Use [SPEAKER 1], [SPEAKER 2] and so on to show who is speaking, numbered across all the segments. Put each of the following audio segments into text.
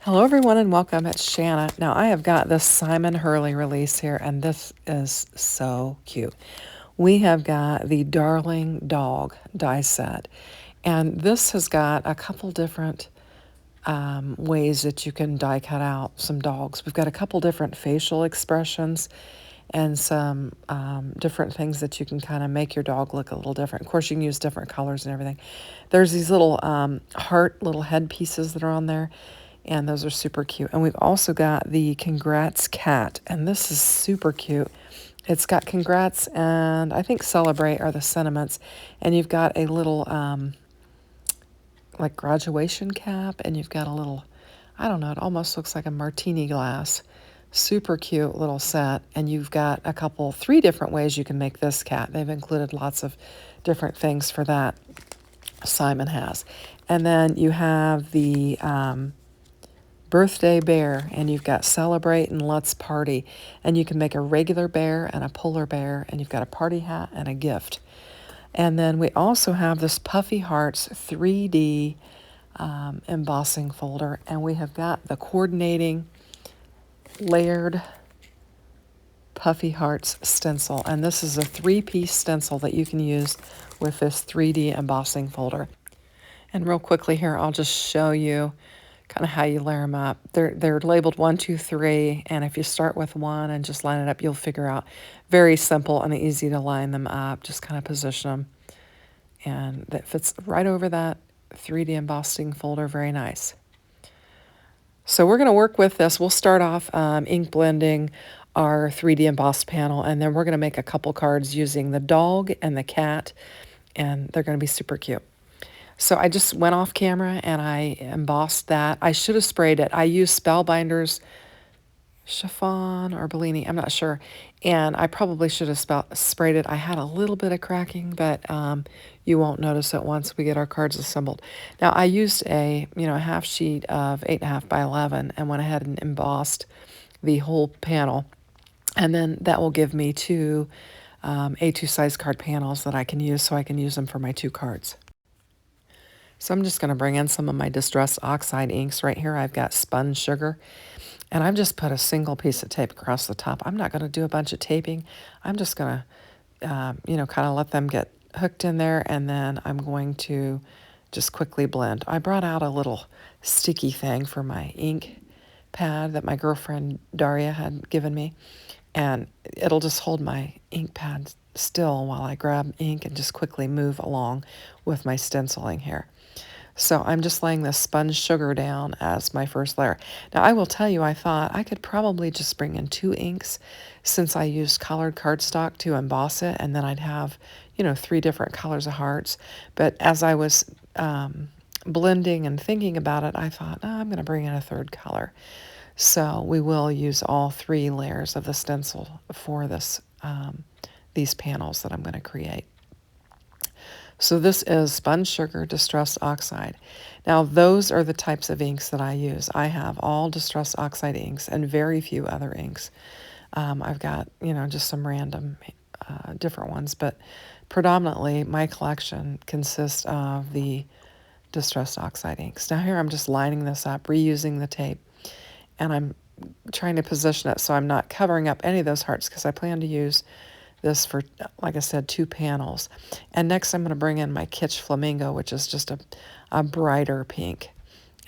[SPEAKER 1] Hello everyone and welcome. It's Shanna. Now I have got this Simon Hurley release here and this is so cute. We have got the Darling Dog die set, and this has got a couple different ways that you can die cut out some dogs. We've got a couple different facial expressions and some different things that you can kind of make your dog look a little different. Of course, you can use different colors and everything. There's these little heart little head pieces that are on there, and those are super cute. And we've also got the Congrats Cat, and this is super cute. It's got Congrats and I think Celebrate are the sentiments, and you've got a little like graduation cap, and you've got a little, I don't know, it almost looks like a martini glass. Super cute little set, and you've got three different ways you can make this cat. They've included lots of different things for that, Simon has. And then you have the birthday bear, and you've got Celebrate and Let's Party, and you can make a regular bear and a polar bear, and you've got a party hat and a gift. And then we also have this Puffy Hearts 3D embossing folder, and we have got the coordinating layered Puffy Hearts stencil, and this is a 3-piece stencil that you can use with this 3D embossing folder. And real quickly here, I'll just show you kind of how you layer them up. They're labeled 1, 2, 3, and if you start with 1 and just line it up, you'll figure out. Very simple and easy to line them up. Just kind of position them, and that fits right over that 3D embossing folder. Very nice. So we're going to work with this. We'll start off ink blending our 3D embossed panel, and then we're going to make a couple cards using the dog and the cat, and they're going to be super cute. So I just went off camera and I embossed that. I should have sprayed it. I used Spellbinders chiffon or Bellini, I'm not sure. And I probably should have sprayed it. I had a little bit of cracking, but you won't notice it once we get our cards assembled. Now I used a half sheet of 8.5 by 11 and went ahead and embossed the whole panel. And then that will give me two A2 size card panels that I can use, so I can use them for my 2 cards. So I'm just going to bring in some of my Distress Oxide inks. Right here I've got spun sugar, and I've just put a single piece of tape across the top. I'm not going to do a bunch of taping. I'm just going to, kind of let them get hooked in there, and then I'm going to just quickly blend. I brought out a little sticky thing for my ink pad that my girlfriend Daria had given me, and it'll just hold my ink pad still while I grab ink and just quickly move along with my stenciling here. So I'm just laying this spun sugar down as my first layer. Now I will tell you, I thought I could probably just bring in 2 inks since I used colored cardstock to emboss it, and then I'd have, 3 different colors of hearts. But as I was blending and thinking about it, I thought, I'm going to bring in a 3rd color. So we will use all 3 layers of the stencil for this these panels that I'm going to create. So this is spun sugar, Distress Oxide. Now those are the types of inks that I use. I have all Distress Oxide inks and very few other inks. I've got, just some random different ones, but predominantly my collection consists of the Distress Oxide inks. Now here I'm just lining this up, reusing the tape, and I'm trying to position it so I'm not covering up any of those hearts, because I plan to use this for, like I said, 2 panels. And next I'm going to bring in my Kitsch Flamingo, which is just a brighter pink.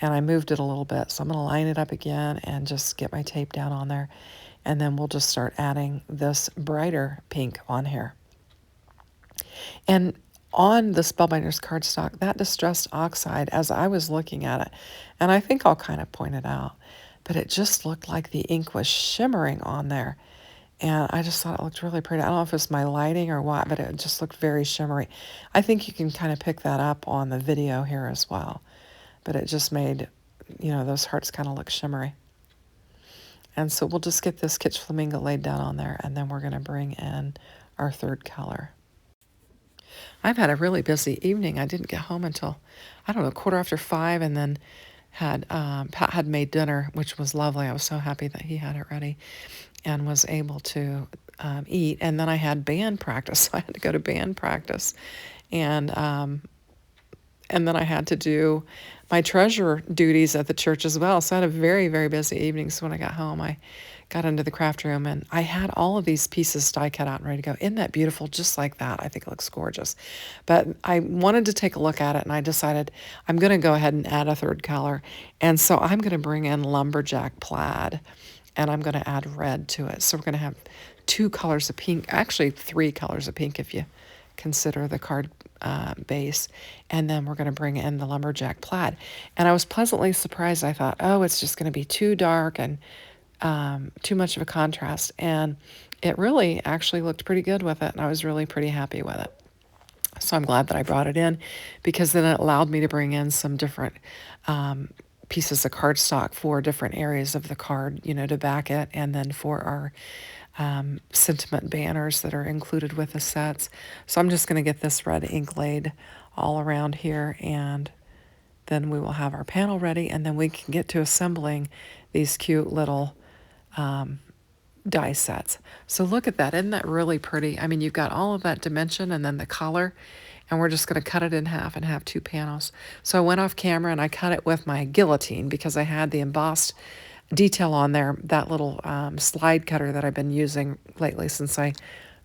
[SPEAKER 1] And I moved it a little bit, so I'm going to line it up again and just get my tape down on there. And then we'll just start adding this brighter pink on here. And on the Spellbinders cardstock, that Distressed Oxide, as I was looking at it, and I think I'll kind of point it out, but it just looked like the ink was shimmering on there. And I just thought it looked really pretty. I don't know if it's my lighting or what, but it just looked very shimmery. I think you can kind of pick that up on the video here as well. But it just made, those hearts kind of look shimmery. And so we'll just get this Kitsch Flamingo laid down on there, and then we're going to bring in our 3rd color. I've had a really busy evening. I didn't get home until, 5:15, and then Pat had made dinner, which was lovely. I was so happy that he had it ready and was able to eat. And then I had band practice, so I had to go to band practice. And And then I had to do my treasure duties at the church as well. So I had a very, very busy evening. So when I got home, I got into the craft room and I had all of these pieces die cut out and ready to go. Isn't that beautiful? Just like that. I think it looks gorgeous. But I wanted to take a look at it and I decided I'm going to go ahead and add a third color. And so I'm going to bring in lumberjack plaid and I'm going to add red to it. So we're going to have two colors of pink, actually three colors of pink if you consider the card base. And then we're going to bring in the lumberjack plaid. And I was pleasantly surprised. I thought, oh, it's just going to be too dark and too much of a contrast. And it really actually looked pretty good with it. And I was really pretty happy with it. So I'm glad that I brought it in because then it allowed me to bring in some different pieces of cardstock for different areas of the card, you know, to back it, and then for our sentiment banners that are included with the sets. So I'm just going to get this red ink laid all around here, and then we will have our panel ready, and then we can get to assembling these cute little die sets. So look at that. Isn't that really pretty? I mean, you've got all of that dimension and then the color, and we're just going to cut it in half and have two panels. So I went off camera and I cut it with my guillotine because I had the embossed detail on there, that little slide cutter that I've been using lately since I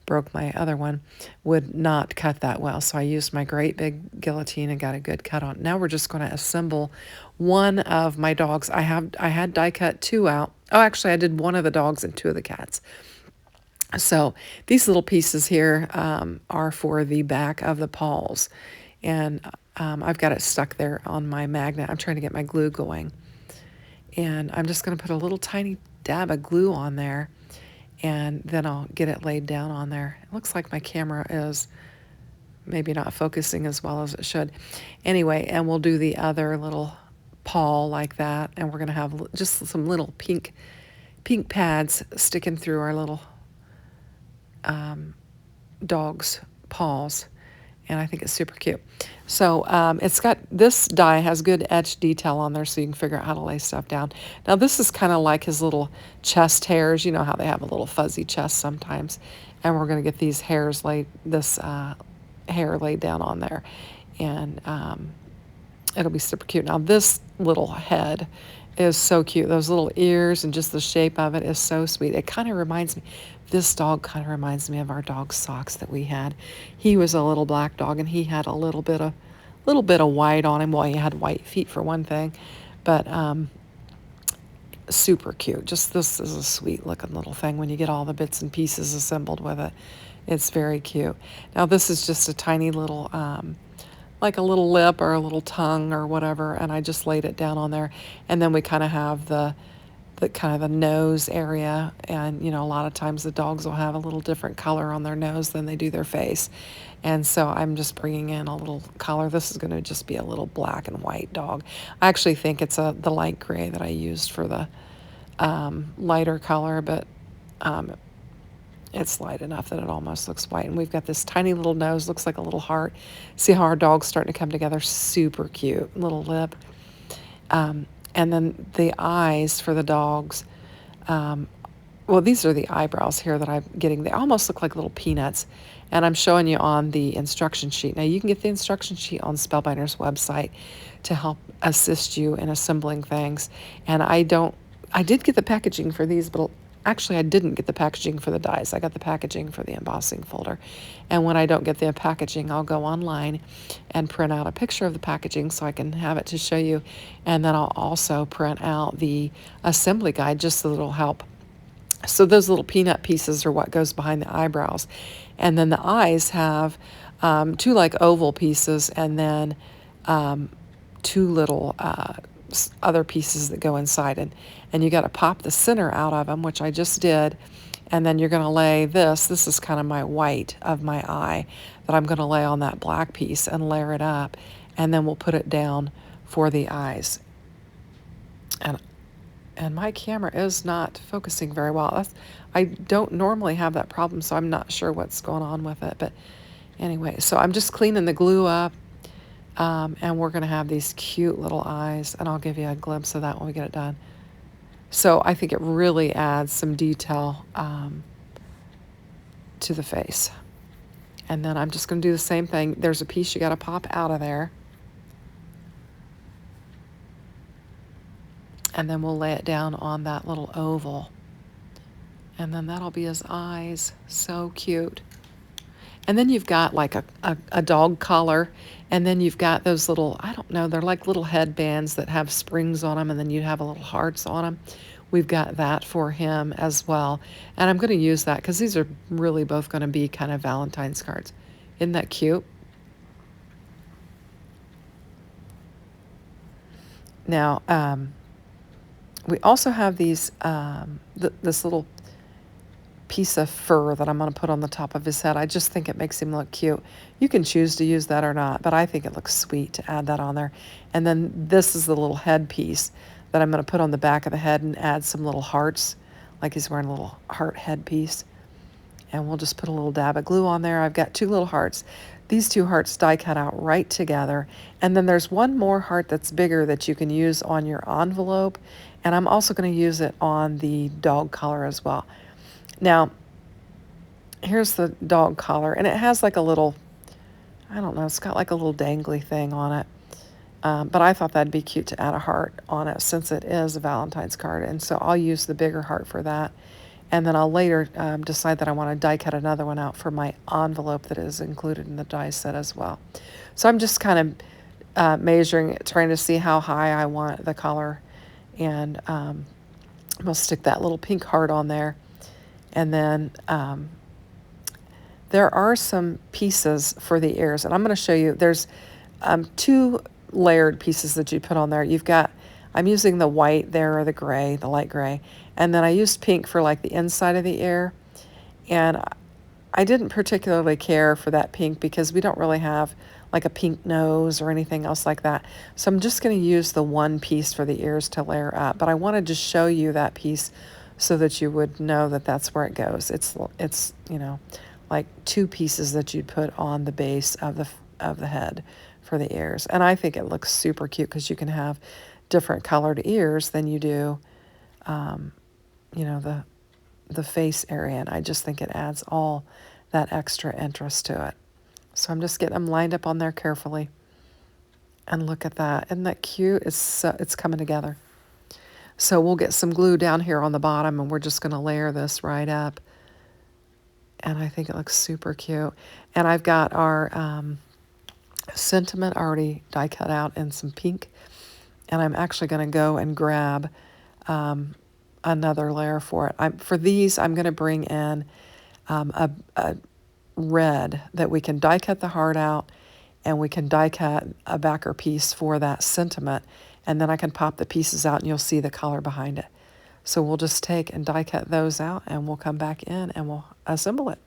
[SPEAKER 1] broke my other one would not cut that well. So I used my great big guillotine and got a good cut on. Now we're just going to assemble one of my dogs. I had die cut two out. Oh, actually I did one of the dogs and two of the cats. So these little pieces here are for the back of the paws. And I've got it stuck there on my magnet. I'm trying to get my glue going. And I'm just going to put a little tiny dab of glue on there. And then I'll get it laid down on there. It looks like my camera is maybe not focusing as well as it should. Anyway, and we'll do the other little paw like that. And we're going to have just some little pink pads sticking through our little dog's paws, and I think it's super cute. So it's got, this die has good etched detail on there so you can figure out how to lay stuff down. Now this is kind of like his little chest hairs. You know how they have a little fuzzy chest sometimes, and we're going to get these hairs laid, this hair laid down on there, and it'll be super cute. Now this little head is so cute. Those little ears and just the shape of it is so sweet. It kind of reminds me, this dog kind of reminds me of our dog's socks that we had. He was a little black dog and he had a little bit of white on him. Well, he had white feet for one thing, but super cute. Just this is a sweet looking little thing when you get all the bits and pieces assembled with it. It's very cute. Now this is just a tiny little like a little lip or a little tongue or whatever, and I just laid it down on there. And then we kind of have the kind of the nose area, and you know, a lot of times the dogs will have a little different color on their nose than they do their face, and so I'm just bringing in a little color. This is going to just be a little black and white dog. I actually think it's the light gray that I used for the lighter color, but it's light enough that it almost looks white. And we've got this tiny little nose, looks like a little heart. See how our dog's starting to come together? Super cute. Little lip. And then the eyes for the dogs. Well, these are the eyebrows here that I'm getting. They almost look like little peanuts. And I'm showing you on the instruction sheet. Now, you can get the instruction sheet on Spellbinders' website to help assist you in assembling things. And I did get the packaging for these, but actually, I didn't get the packaging for the dies. I got the packaging for the embossing folder. And when I don't get the packaging, I'll go online and print out a picture of the packaging so I can have it to show you. And then I'll also print out the assembly guide just so it'll help. So those little peanut pieces are what goes behind the eyebrows. And then the eyes have two like oval pieces and then two little other pieces that go inside, and you got to pop the center out of them, which I just did, and then you're going to lay this is kind of my white of my eye that I'm going to lay on that black piece and layer it up, and then we'll put it down for the eyes. And my camera is not focusing very well. I don't normally have that problem, so I'm not sure what's going on with it, but anyway, so I'm just cleaning the glue up. And we're going to have these cute little eyes, and I'll give you a glimpse of that when we get it done. So I think it really adds some detail to the face. And then I'm just going to do the same thing. There's a piece you got to pop out of there. And then we'll lay it down on that little oval. And then that'll be his eyes. So cute. And then you've got like a dog collar. And then you've got those little, I don't know, they're like little headbands that have springs on them. And then you have a little hearts on them. We've got that for him as well. And I'm going to use that because these are really both going to be kind of Valentine's cards. Isn't that cute? Now, we also have these, this little piece of fur that I'm going to put on the top of his head. I just think it makes him look cute. You can choose to use that or not, but I think it looks sweet to add that on there. And then this is the little head piece that I'm going to put on the back of the head and add some little hearts, like he's wearing a little heart headpiece. And we'll just put a little dab of glue on there. I've got 2 little hearts. These 2 hearts die cut out right together. And then there's one more heart that's bigger that you can use on your envelope. And I'm also going to use it on the dog collar as well. Now, here's the dog collar. And it has like a little, I don't know, it's got like a little dangly thing on it. But I thought that'd be cute to add a heart on it since it is a Valentine's card. And so I'll use the bigger heart for that. And then I'll later decide that I want to die cut another one out for my envelope that is included in the die set as well. So I'm just kind of measuring it, trying to see how high I want the color. And we'll stick that little pink heart on there. And then there are some pieces for the ears. And I'm going to show you, there's 2 layered pieces that you put on there. You've got, I'm using the white there, or the gray, the light gray. And then I used pink for like the inside of the ear. And I didn't particularly care for that pink because we don't really have like a pink nose or anything else like that. So I'm just going to use the one piece for the ears to layer up. But I wanted to show you that piece so that you would know that that's where it goes. It's you know, like 2 pieces that you'd put on the base of the head for the ears. And I think it looks super cute because you can have different colored ears than you do, you know, the face area. And I just think it adds all that extra interest to it. So I'm just getting them lined up on there carefully. And look at that. Isn't that cute? It's coming together. So we'll get some glue down here on the bottom and we're just going to layer this right up. And I think it looks super cute. And I've got our sentiment already die cut out in some pink. And I'm actually going to go and grab another layer for it. For these, I'm going to bring in a red that we can die cut the heart out, and we can die cut a backer piece for that sentiment. And then I can pop the pieces out and you'll see the color behind it. So we'll just take and die cut those out and we'll come back in and we'll assemble it.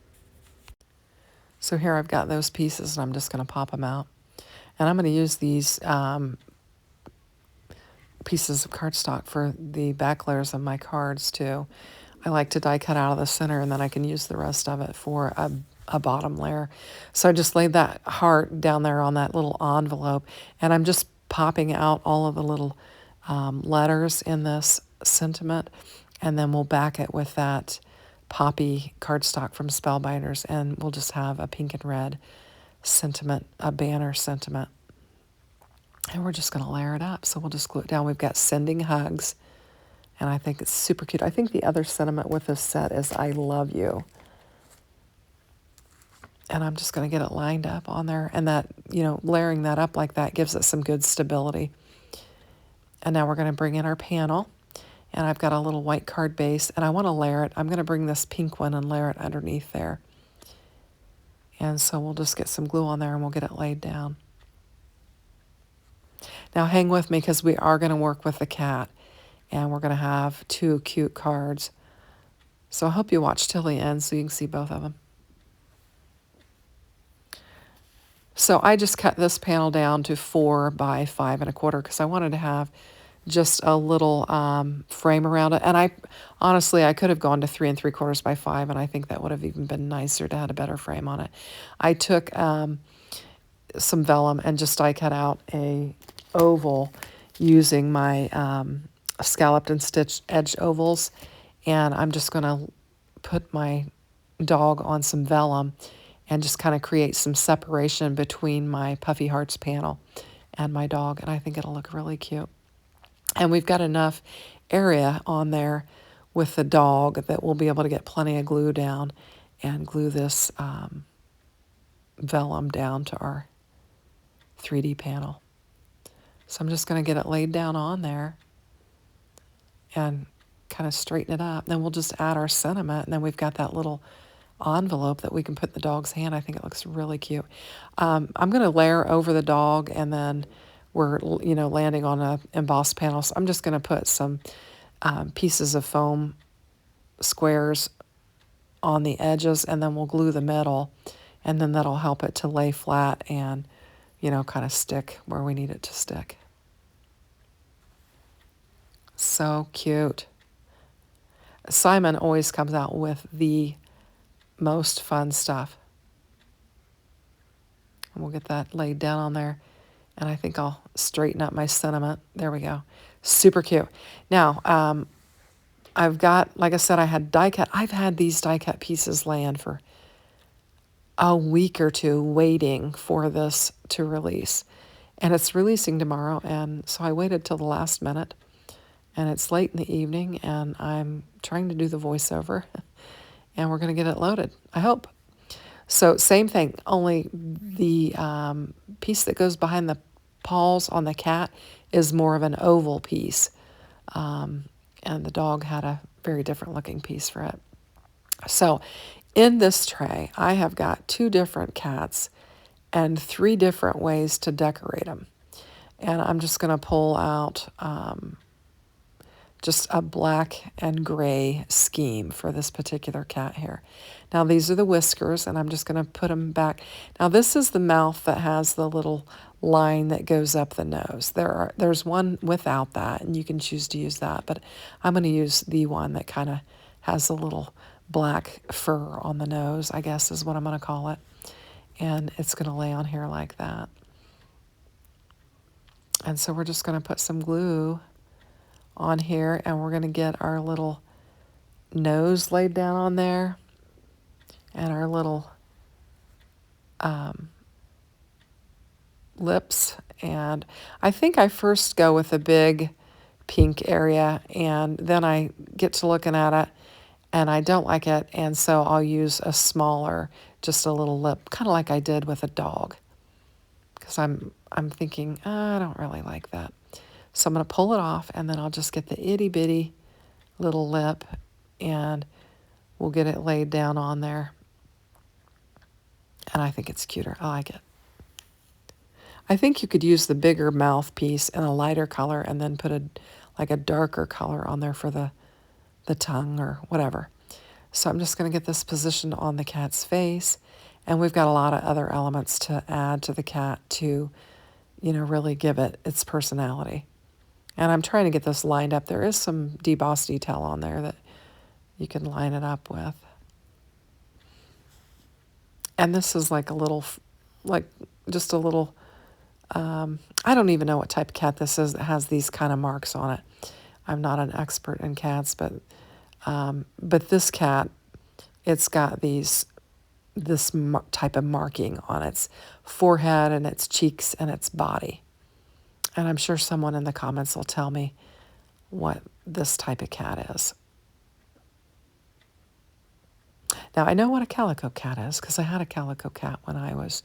[SPEAKER 1] So here I've got those pieces and I'm just going to pop them out. And I'm going to use these pieces of cardstock for the back layers of my cards too. I like to die cut out of the center and then I can use the rest of it for a bottom layer. So I just laid that heart down there on that little envelope and I'm just popping out all of the little letters in this sentiment, and then we'll back it with that poppy cardstock from Spellbinders, and we'll just have a pink and red sentiment, a banner sentiment. And we're just going to layer it up. So we'll just glue it down. We've got sending hugs, and I think it's super cute. I think the other sentiment with this set is I love you. And I'm just going to get it lined up on there. And that, you know, layering that up like that gives it some good stability. And now we're going to bring in our panel. And I've got a little white card base. And I want to layer it. I'm going to bring this pink one and layer it underneath there. And so we'll just get some glue on there and we'll get it laid down. Now hang with me because we are going to work with the cat. And we're going to have 2 cute cards. So I hope you watch till the end so you can see both of them. So I just cut this panel down to 4 by 5 1/4 because I wanted to have just a little frame around it. And I honestly, I could have gone to 3 3/4 by 5, and I think that would have even been nicer to have a better frame on it. I took some vellum and just die cut out a oval using my scalloped and stitched edge ovals. And I'm just going to put my dog on some vellum and just kind of create some separation between my Puffy Hearts panel and my dog. And I think it'll look really cute. And we've got enough area on there with the dog that we'll be able to get plenty of glue down and glue this vellum down to our 3D panel. So I'm just going to get it laid down on there and kind of straighten it up. Then we'll just add our sentiment, and then we've got that little envelope that we can put in the dog's hand. I think it looks really cute. I'm going to layer over the dog, and then we're landing on a embossed panel. So I'm just going to put some pieces of foam squares on the edges, and then we'll glue the middle, and then that'll help it to lay flat and kind of stick where we need it to stick. So cute. Simon always comes out with the most fun stuff. And we'll get that laid down on there. And I think I'll straighten up my sentiment. There we go. Super cute. Now, I've got, like I said, I had die cut. I've had these die cut pieces land for a week or two waiting for this to release. And it's releasing tomorrow. And so I waited till the last minute. And it's late in the evening, and I'm trying to do the voiceover. And we're going to get it loaded, I hope. So same thing, only the piece that goes behind the paws on the cat is more of an oval piece. And the dog had a very different looking piece for it. So in this tray, I have got 2 different cats and 3 different ways to decorate them. And I'm just going to pull out just a black and gray scheme for this particular cat here. Now these are the whiskers, and I'm just going to put them back. Now this is the mouth that has the little line that goes up the nose. There's one without that, and you can choose to use that, but I'm going to use the one that kind of has a little black fur on the nose, I guess is what I'm going to call it. And it's going to lay on here like that. And so we're just going to put some glue on here, and we're going to get our little nose laid down on there and our little lips. And I think I first go with a big pink area, and then I get to looking at it and I don't like it, and so I'll use a smaller, just a little lip, kind of like I did with a dog, because I'm thinking, I don't really like that. So I'm going to pull it off, and then I'll just get the itty-bitty little lip, and we'll get it laid down on there. And I think it's cuter. I like it. I think you could use the bigger mouthpiece in a lighter color and then put a darker color on there for the tongue or whatever. So I'm just going to get this positioned on the cat's face, and we've got a lot of other elements to add to the cat to, really give it its personality. And I'm trying to get this lined up. There is some debossed detail on there that you can line it up with. And this is like a little, just a little, I don't even know what type of cat this is that has these kind of marks on it. I'm not an expert in cats, but this cat, it's got this type of marking on its forehead and its cheeks and its body. And I'm sure someone in the comments will tell me what this type of cat is. Now, I know what a calico cat is because I had a calico cat when I was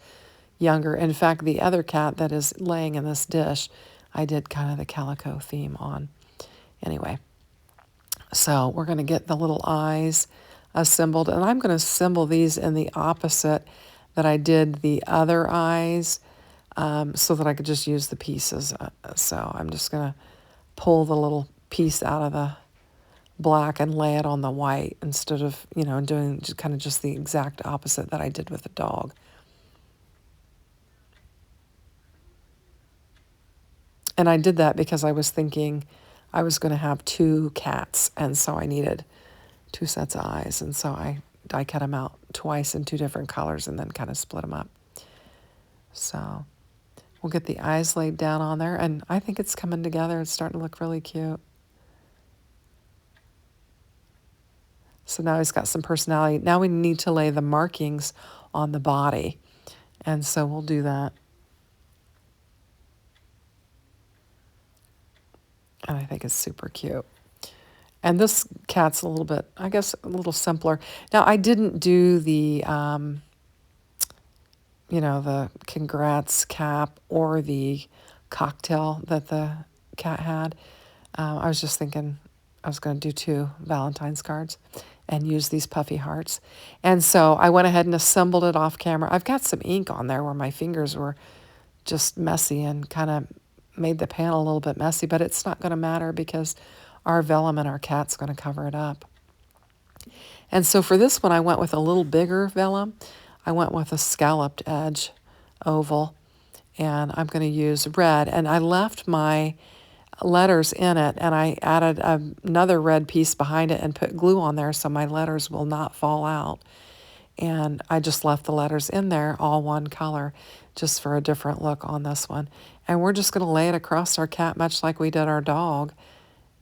[SPEAKER 1] younger. In fact, the other cat that is laying in this dish, I did kind of the calico theme on. Anyway, so we're going to get the little eyes assembled, and I'm going to assemble these in the opposite that I did the other eyes, so that I could just use the pieces. So I'm just going to pull the little piece out of the black and lay it on the white instead of, doing just the exact opposite that I did with the dog. And I did that because I was thinking I was going to have 2 cats, and so I needed 2 sets of eyes. And so I die cut them out twice in 2 different colors and then kind of split them up. So we'll get the eyes laid down on there, and I think it's coming together. It's starting to look really cute. So now he's got some personality. Now we need to lay the markings on the body, and so we'll do that. and I think it's super cute. And this cat's a little bit, I guess, a little simpler. Now, I didn't do the, the congrats cap or the cocktail that the cat had. I was just thinking I was going to do 2 Valentine's cards and use these puffy hearts. And so I went ahead and assembled it off camera. I've got some ink on there where my fingers were just messy and kind of made the panel a little bit messy, but it's not going to matter because our vellum and our cat's going to cover it up. And so for this one, I went with a little bigger vellum. I went with a scalloped edge oval, and I'm going to use red. And I left my letters in it, and I added another red piece behind it and put glue on there so my letters will not fall out. And I just left the letters in there, all one color, just for a different look on this one. And we're just going to lay it across our cat, much like we did our dog,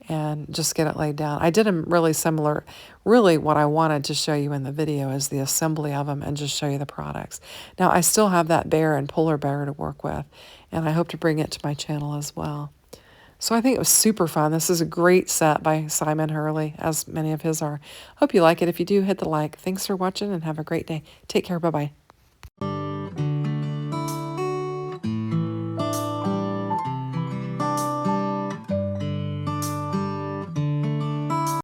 [SPEAKER 1] and just get it laid down. I did them really similar. Really what I wanted to show you in the video is the assembly of them and just show you the products. Now, I still have that bear and polar bear to work with, and I hope to bring it to my channel as well. So I think it was super fun. This is a great set by Simon Hurley, as many of his are. Hope you like it. If you do, hit the like. Thanks for watching and have a great day. Take care. Bye-bye.